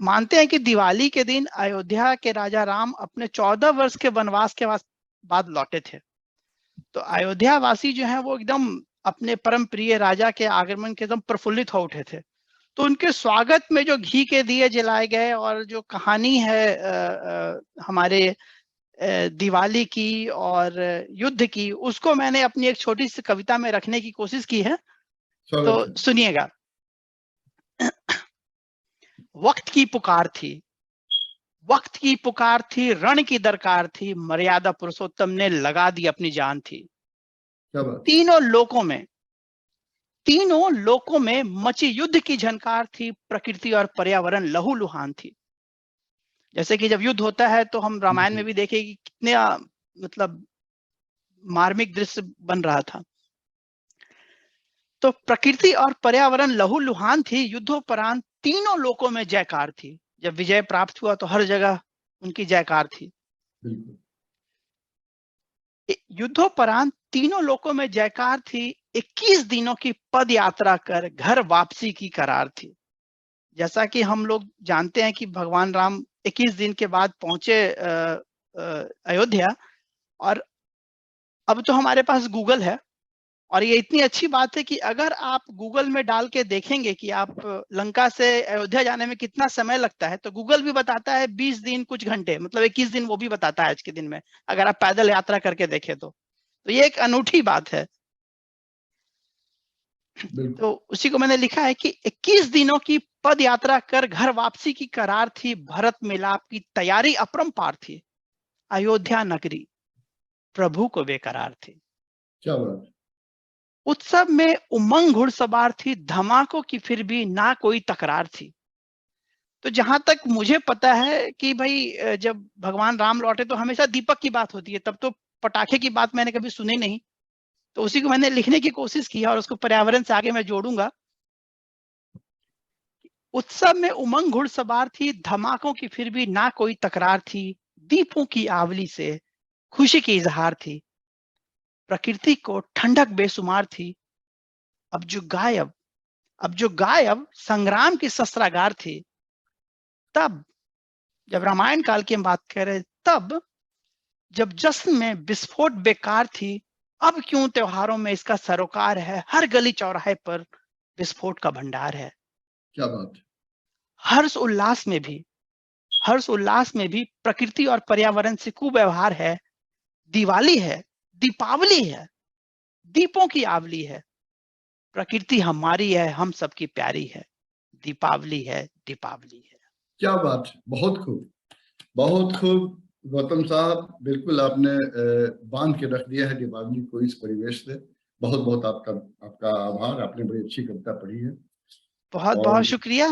मानते हैं कि दिवाली के दिन अयोध्या के राजा राम अपने 14 वर्ष के वनवास के बाद लौटे थे। तो अयोध्या वासी जो हैं वो एकदम अपने परम प्रिय राजा के आगमन के एकदम प्रफुल्लित हो उठे थे। तो उनके स्वागत में जो घी के दिए जलाए गए और जो कहानी है हमारे दिवाली की और युद्ध की, उसको मैंने अपनी एक छोटी सी कविता में रखने की कोशिश की है। तो सुनिएगा। वक्त की पुकार थी, वक्त की पुकार थी, रण की दरकार थी, मर्यादा पुरुषोत्तम ने लगा दी अपनी जान थी। तीनों लोकों में मची युद्ध की झनकार थी, प्रकृति और पर्यावरण लहूलुहान थी। जैसे कि जब युद्ध होता है तो हम रामायण में भी देखें कि कितने मतलब मार्मिक दृश्य बन रहा था। तो प्रकृति और पर्यावरण लहूलुहान थी, युद्धोपरांत तीनों लोकों में जयकार थी। जब विजय प्राप्त हुआ तो हर जगह उनकी जयकार थी। युद्धोपरांत तीनों लोकों में जयकार थी, 21 दिनों की पद यात्रा कर घर वापसी की करार थी। जैसा कि हम लोग जानते हैं कि भगवान राम 21 दिन के बाद पहुंचे अयोध्या, और अब तो हमारे पास गूगल है, और ये इतनी अच्छी बात है कि अगर आप गूगल में डाल के देखेंगे कि आप लंका से अयोध्या जाने में कितना समय लगता है, तो गूगल भी बताता है 20 दिन कुछ घंटे, मतलब 21 दिन वो भी बताता है आज के दिन में, अगर आप पैदल यात्रा करके देखें तो ये एक अनूठी बात है। तो उसी को मैंने लिखा है कि 21 दिनों की पद यात्रा कर घर वापसी की करार थी, भरत मिलाप की तैयारी अपरंपार थी, अयोध्या नगरी प्रभु को बेकरार थी। क्या बात। उत्सव में उमंग घुड़सवार थी, धमाकों की फिर भी ना कोई तकरार थी। तो जहां तक मुझे पता है कि भाई जब भगवान राम लौटे तो हमेशा दीपक की बात होती है, तब तो पटाखे की बात मैंने कभी सुनी नहीं। तो उसी को मैंने लिखने की कोशिश की और उसको पर्यावरण से आगे मैं जोड़ूंगा। उत्सव में उमंग घुड़सवार थी, धमाकों की फिर भी ना कोई तकरार थी, दीपों की आवली से खुशी की इजहार थी, प्रकृति को ठंडक बेसुमार थी। अब जो गायब संग्राम की शस्त्रागार थी। तब जब रामायण काल की हम बात करें, तब जब जश्न में विस्फोट बेकार थी, अब क्यों त्योहारों में इसका सरोकार है, हर गली चौराहे पर विस्फोट का भंडार है। क्या बात। हर्ष उल्लास में भी प्रकृति और पर्यावरण से कुव्यवहार है। दिवाली है, दीपावली है, दीपों की आवली है, प्रकृति हमारी है, हम सबकी प्यारी है, दीपावली है, दीपावली है। क्या बात, बहुत खूब, बहुत खूब गौतम साहब, बिल्कुल आपने बांध के रख दिया है दीपावली को इस परिवेश से। बहुत बहुत आपका आभार, आपने बड़ी अच्छी कविता पढ़ी है। बहुत बहुत शुक्रिया।